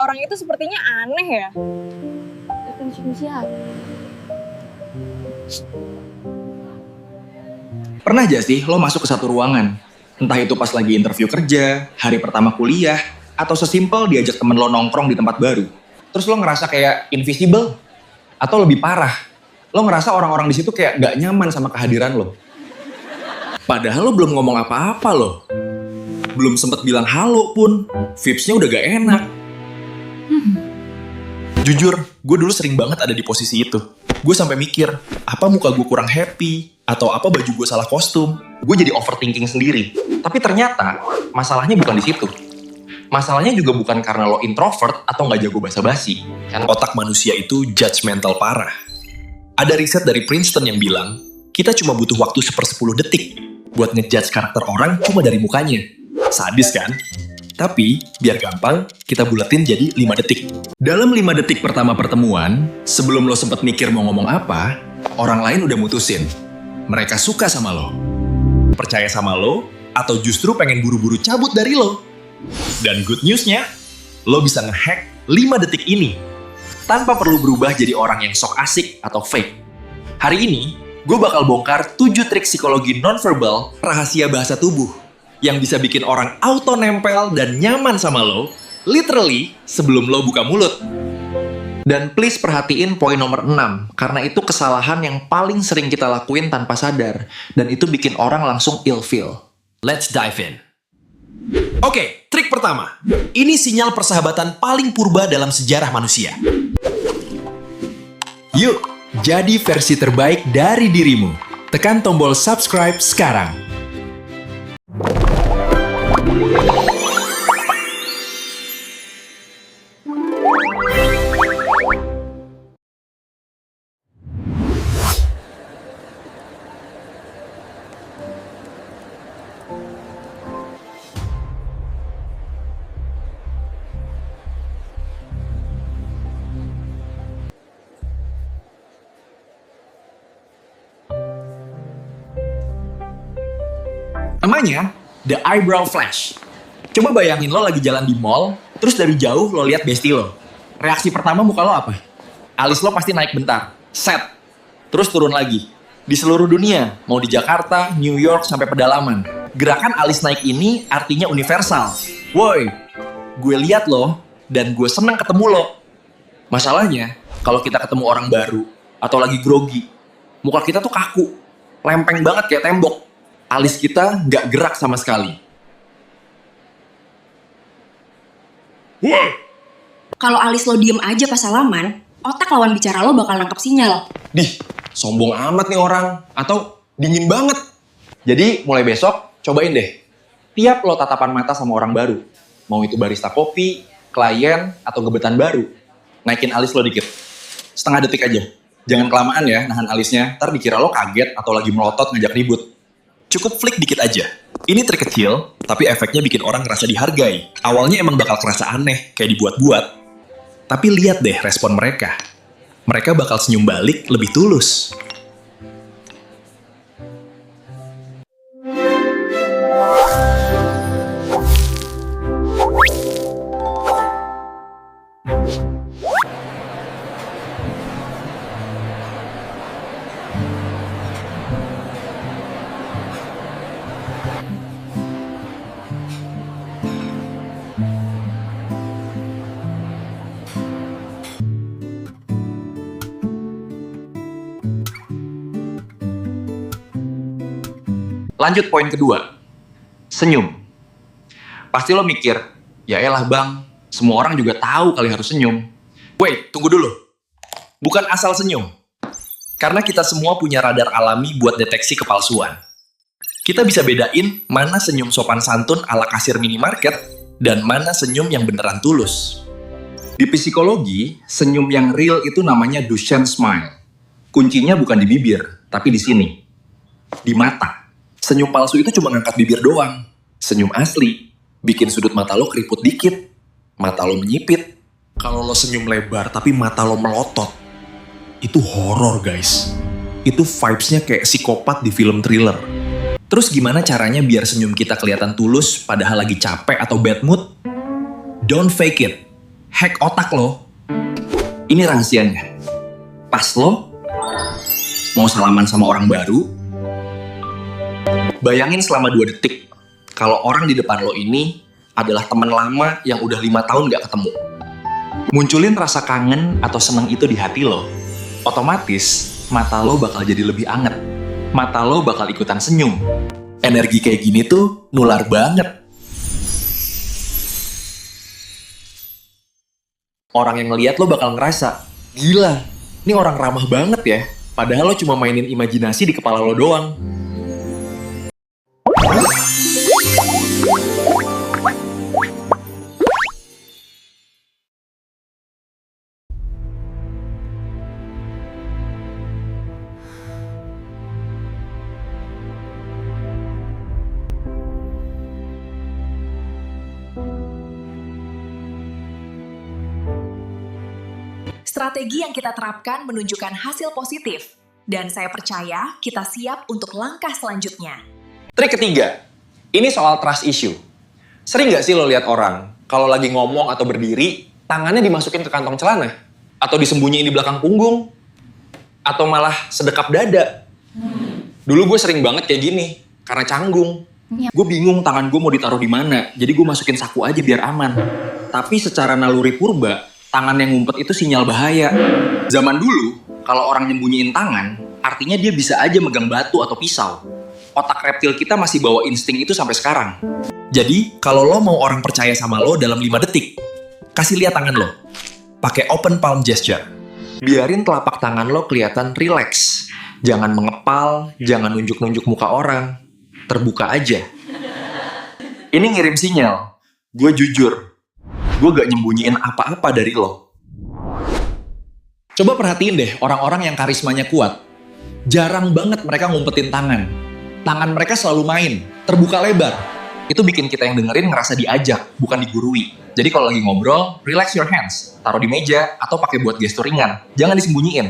Orang itu sepertinya aneh ya. Definisi apa? Pernah gak sih lo masuk ke satu ruangan? Entah itu pas lagi interview kerja, hari pertama kuliah, atau sesimpel diajak temen lo nongkrong di tempat baru. Terus lo ngerasa kayak invisible? Atau lebih parah, lo ngerasa orang-orang di situ kayak gak nyaman sama kehadiran lo. Padahal lo belum ngomong apa-apa lo. Belum sempet bilang halo pun, vibes-nya udah gak enak. Jujur, gue dulu sering banget ada di posisi itu. Gue sampai mikir, apa muka gue kurang happy? Atau apa baju gue salah kostum? Gue jadi overthinking sendiri. Tapi ternyata, masalahnya bukan di situ. Masalahnya juga bukan karena lo introvert atau gak jago basa-basi. Kan otak manusia itu judgmental parah. Ada riset dari Princeton yang bilang, kita cuma butuh waktu 1/10 detik buat ngejudge karakter orang cuma dari mukanya. Sadis kan? Tapi, biar gampang, kita buletin jadi 5 detik. Dalam 5 detik pertama pertemuan, sebelum lo sempet mikir mau ngomong apa, orang lain udah mutusin. Mereka suka sama lo, percaya sama lo, atau justru pengen buru-buru cabut dari lo. Dan good news-nya, lo bisa ngehack 5 detik ini, tanpa perlu berubah jadi orang yang sok asik atau fake. Hari ini, gue bakal bongkar 7 trik psikologi nonverbal rahasia bahasa tubuh yang bisa bikin orang auto nempel dan nyaman sama lo, literally sebelum lo buka mulut. Dan please perhatiin poin nomor 6, karena itu kesalahan yang paling sering kita lakuin tanpa sadar, dan itu bikin orang langsung ilfeel. Let's dive in. Oke, trik pertama. Ini sinyal persahabatan paling purba dalam sejarah manusia. Yuk, jadi versi terbaik dari dirimu. Tekan tombol subscribe sekarang. Namanya The Eyebrow Flash. Coba bayangin lo lagi jalan di mall, terus dari jauh lo lihat bestie lo. Reaksi pertama muka lo apa? Alis lo pasti naik bentar, set, terus turun lagi. Di seluruh dunia, mau di Jakarta, New York, sampai pedalaman. Gerakan alis naik ini artinya universal. Woi, gue lihat lo, dan gue senang ketemu lo. Masalahnya, kalau kita ketemu orang baru, atau lagi grogi, muka kita tuh kaku, lempeng banget kayak tembok. Alis kita nggak gerak sama sekali. Kalau alis lo diem aja pas salaman, otak lawan bicara lo bakal nangkep sinyal. Dih, sombong amat nih orang. Atau dingin banget. Jadi mulai besok, cobain deh. Tiap lo tatapan mata sama orang baru, mau itu barista kopi, klien, atau gebetan baru, naikin alis lo dikit. Setengah detik aja. Jangan kelamaan ya nahan alisnya, ntar dikira lo kaget atau lagi melotot ngajak ribut. Cukup flick dikit aja. Ini trik kecil, tapi efeknya bikin orang ngerasa dihargai. Awalnya emang bakal kerasa aneh, kayak dibuat-buat. Tapi lihat deh respon mereka. Mereka bakal senyum balik lebih tulus. Lanjut poin kedua, senyum. Pasti lo mikir, ya elah bang, semua orang juga tahu kali harus senyum. Wait, tunggu dulu. Bukan asal senyum. Karena kita semua punya radar alami buat deteksi kepalsuan. Kita bisa bedain mana senyum sopan santun ala kasir minimarket dan mana senyum yang beneran tulus. Di psikologi, senyum yang real itu namanya Duchenne smile. Kuncinya bukan di bibir, tapi di sini. Di mata. Senyum palsu itu cuma ngangkat bibir doang. Senyum asli, bikin sudut mata lo keriput dikit. Mata lo menyipit. Kalau lo senyum lebar tapi mata lo melotot, itu horor guys. Itu vibes-nya kayak psikopat di film thriller. Terus gimana caranya biar senyum kita kelihatan tulus padahal lagi capek atau bad mood? Don't fake it. hack otak lo. Ini rahasianya. Pas lo mau salaman sama orang baru, bayangin selama 2 detik kalau orang di depan lo ini adalah teman lama yang udah 5 tahun gak ketemu. Munculin rasa kangen atau seneng itu di hati lo. Otomatis mata lo bakal jadi lebih anget. Mata lo bakal ikutan senyum. Energi kayak gini tuh nular banget. Orang yang ngeliat lo bakal ngerasa, gila, ini orang ramah banget ya. Padahal lo cuma mainin imajinasi di kepala lo doang. Strategi yang kita terapkan menunjukkan hasil positif, dan saya percaya kita siap untuk langkah selanjutnya. Trik ketiga, ini soal trust issue. Sering nggak sih lo lihat orang, kalau lagi ngomong atau berdiri, tangannya dimasukin ke kantong celana? Atau disembunyiin di belakang punggung? Atau malah sedekap dada? Dulu gue sering banget kayak gini, karena canggung. Gue bingung tangan gue mau ditaruh di mana, jadi gue masukin saku aja biar aman. Tapi secara naluri purba, tangan yang ngumpet itu sinyal bahaya. Zaman dulu, kalau orang nyembunyiin tangan, artinya dia bisa aja megang batu atau pisau. Otak reptil kita masih bawa insting itu sampai sekarang. Jadi, kalau lo mau orang percaya sama lo dalam 5 detik, kasih lihat tangan lo. Pakai open palm gesture. Biarin telapak tangan lo kelihatan relax. Jangan mengepal, jangan nunjuk-nunjuk muka orang. Terbuka aja. Ini ngirim sinyal. Gue jujur. Gue gak nyembunyiin apa-apa dari lo. Coba perhatiin deh orang-orang yang karismanya kuat. Jarang banget mereka ngumpetin tangan. Tangan mereka selalu main, terbuka lebar. Itu bikin kita yang dengerin ngerasa diajak, bukan digurui. Jadi kalau lagi ngobrol, relax your hands. Taruh di meja atau pakai buat gestur ringan. Jangan disembunyiin.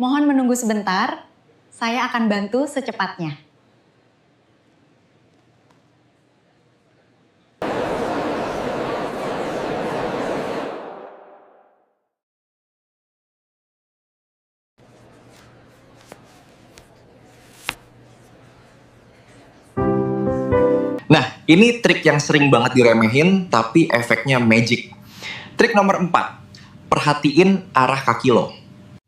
Mohon menunggu sebentar. Saya akan bantu secepatnya. Nah, ini trik yang sering banget diremehin, tapi efeknya magic. Trik nomor 4, perhatiin arah kaki lo.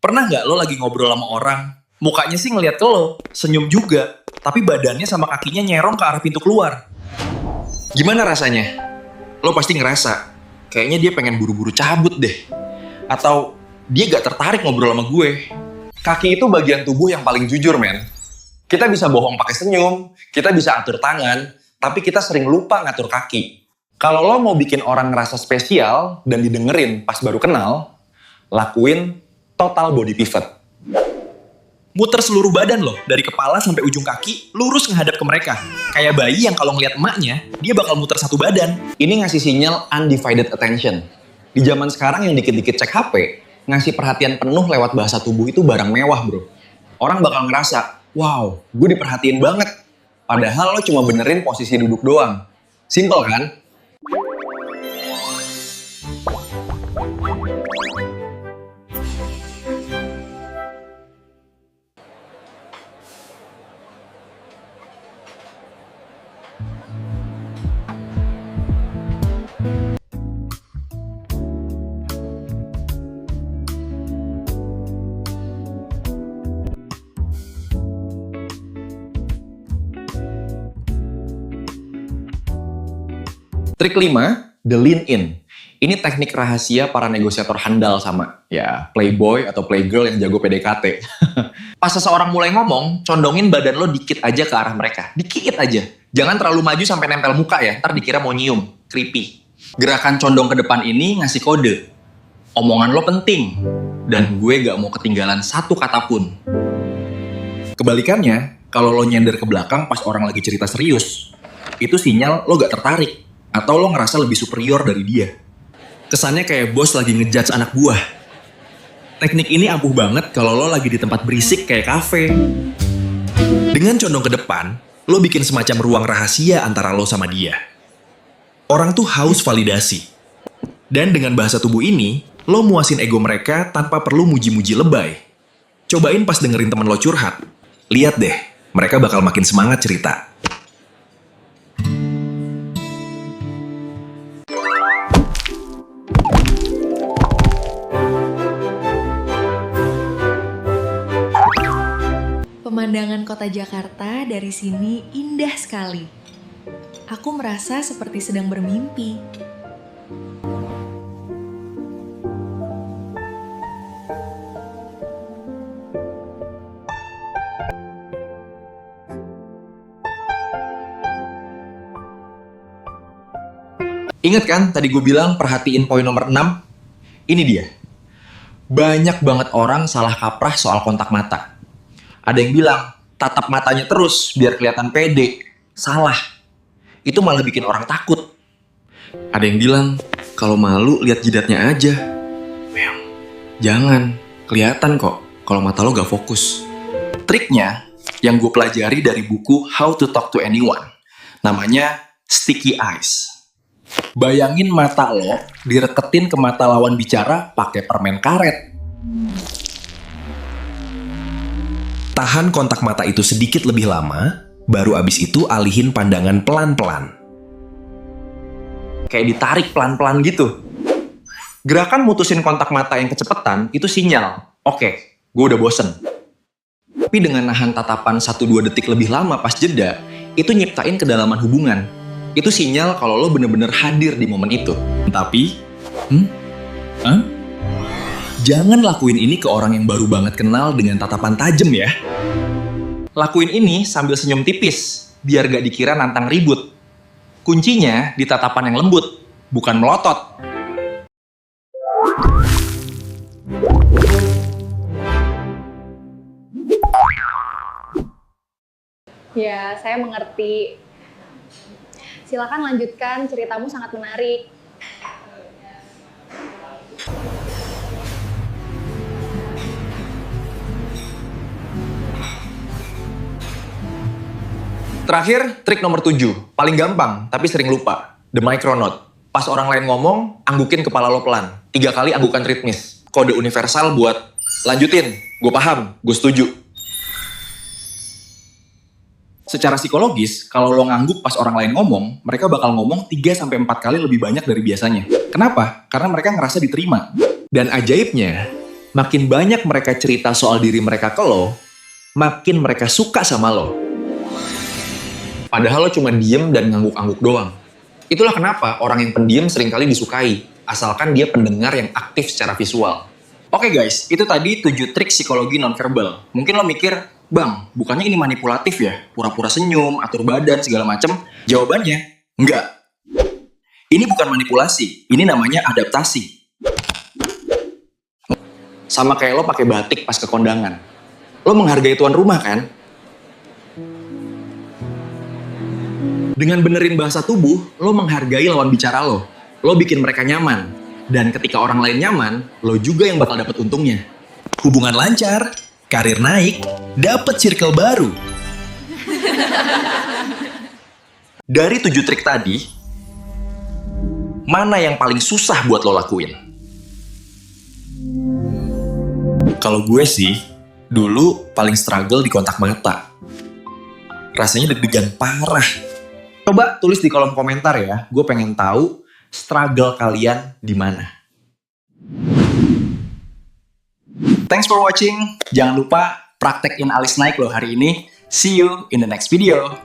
Pernah nggak lo lagi ngobrol sama orang, mukanya sih ngeliat ke lo, senyum juga, tapi badannya sama kakinya nyerong ke arah pintu keluar. Gimana rasanya? Lo pasti ngerasa, kayaknya dia pengen buru-buru cabut deh. Atau dia gak tertarik ngobrol sama gue. Kaki itu bagian tubuh yang paling jujur, men. Kita bisa bohong pakai senyum, kita bisa atur tangan, tapi kita sering lupa ngatur kaki. Kalau lo mau bikin orang ngerasa spesial dan didengerin pas baru kenal, lakuin total body pivot. Muter seluruh badan lo, dari kepala sampai ujung kaki, lurus menghadap ke mereka. Kayak bayi yang kalau ngeliat emaknya, dia bakal muter satu badan. Ini ngasih sinyal undivided attention. Di zaman sekarang yang dikit-dikit cek HP, ngasih perhatian penuh lewat bahasa tubuh itu barang mewah, bro. Orang bakal ngerasa, wow, gue diperhatiin banget. Padahal lo cuma benerin posisi duduk doang. Simple kan? Trik 5, the lean in. Ini teknik rahasia para negosiator handal sama ya playboy atau playgirl yang jago PDKT. Pas seseorang mulai ngomong, condongin badan lo dikit aja ke arah mereka. Dikit aja. Jangan terlalu maju sampai nempel muka ya, ntar dikira mau nyium. Creepy. Gerakan condong ke depan ini ngasih kode. Omongan lo penting. Dan gue gak mau ketinggalan satu kata pun. Kebalikannya, kalau lo nyender ke belakang pas orang lagi cerita serius, itu sinyal lo gak tertarik. Atau lo ngerasa lebih superior dari dia. Kesannya kayak bos lagi ngejudge anak buah. Teknik ini ampuh banget kalau lo lagi di tempat berisik kayak kafe. Dengan condong ke depan, lo bikin semacam ruang rahasia antara lo sama dia. Orang tuh haus validasi. Dan dengan bahasa tubuh ini, lo muasin ego mereka tanpa perlu muji-muji lebay. Cobain pas dengerin temen lo curhat. Lihat deh, mereka bakal makin semangat cerita. Pemandangan kota Jakarta dari sini indah sekali. Aku merasa seperti sedang bermimpi. Ingat kan tadi gue bilang perhatiin poin nomor 6? Ini dia. Banyak banget orang salah kaprah soal kontak mata. Ada yang bilang, tatap matanya terus biar kelihatan pede. Salah. Itu malah bikin orang takut. Ada yang bilang, kalau malu lihat jidatnya aja. Well, jangan. Kelihatan kok kalau mata lo gak fokus. Triknya yang gue pelajari dari buku How to Talk to Anyone. Namanya Sticky Eyes. Bayangin mata lo direketin ke mata lawan bicara pakai permen karet. Tahan kontak mata itu sedikit lebih lama, baru abis itu alihin pandangan pelan-pelan. Kayak ditarik pelan-pelan gitu. Gerakan mutusin kontak mata yang kecepatan itu sinyal. Oke, gue udah bosen. Tapi dengan nahan tatapan 1-2 detik lebih lama pas jeda, itu nyiptain kedalaman hubungan. Itu sinyal kalau lo bener-bener hadir di momen itu. Tapi, jangan lakuin ini ke orang yang baru banget kenal dengan tatapan tajam ya. Lakuin ini sambil senyum tipis, biar gak dikira nantang ribut. Kuncinya di tatapan yang lembut, bukan melotot. Ya, saya mengerti. Silakan lanjutkan, ceritamu sangat menarik. Terakhir, trik nomor 7. Paling gampang, tapi sering lupa. The micronote. Pas orang lain ngomong, anggukin kepala lo pelan. 3 kali anggukan ritmis. Kode universal buat lanjutin. Gue paham, gue setuju. Secara psikologis, kalau lo ngangguk pas orang lain ngomong, mereka bakal ngomong 3-4 kali lebih banyak dari biasanya. Kenapa? Karena mereka ngerasa diterima. Dan ajaibnya, makin banyak mereka cerita soal diri mereka ke lo, makin mereka suka sama lo. Padahal lo cuma diem dan ngangguk-angguk doang. Itulah kenapa orang yang pendiam seringkali disukai, asalkan dia pendengar yang aktif secara visual. Oke guys, itu tadi 7 trik psikologi nonverbal. Mungkin lo mikir, Bang, bukannya ini manipulatif ya? Pura-pura senyum, atur badan, segala macem. Jawabannya, enggak. Ini bukan manipulasi, ini namanya adaptasi. Sama kayak lo pakai batik pas ke kondangan. Lo menghargai tuan rumah kan? Dengan benerin bahasa tubuh, lo menghargai lawan bicara lo. Lo bikin mereka nyaman. Dan ketika orang lain nyaman, lo juga yang bakal dapat untungnya. Hubungan lancar, karir naik, dapat circle baru. Dari 7 trik tadi, mana yang paling susah buat lo lakuin? Kalau gue sih, dulu paling struggle di kontak mata. Rasanya deg-degan parah. Coba tulis di kolom komentar ya, gue pengen tahu struggle kalian di mana. Thanks for watching. Jangan lupa praktekin alis naik lo hari ini. See you in the next video.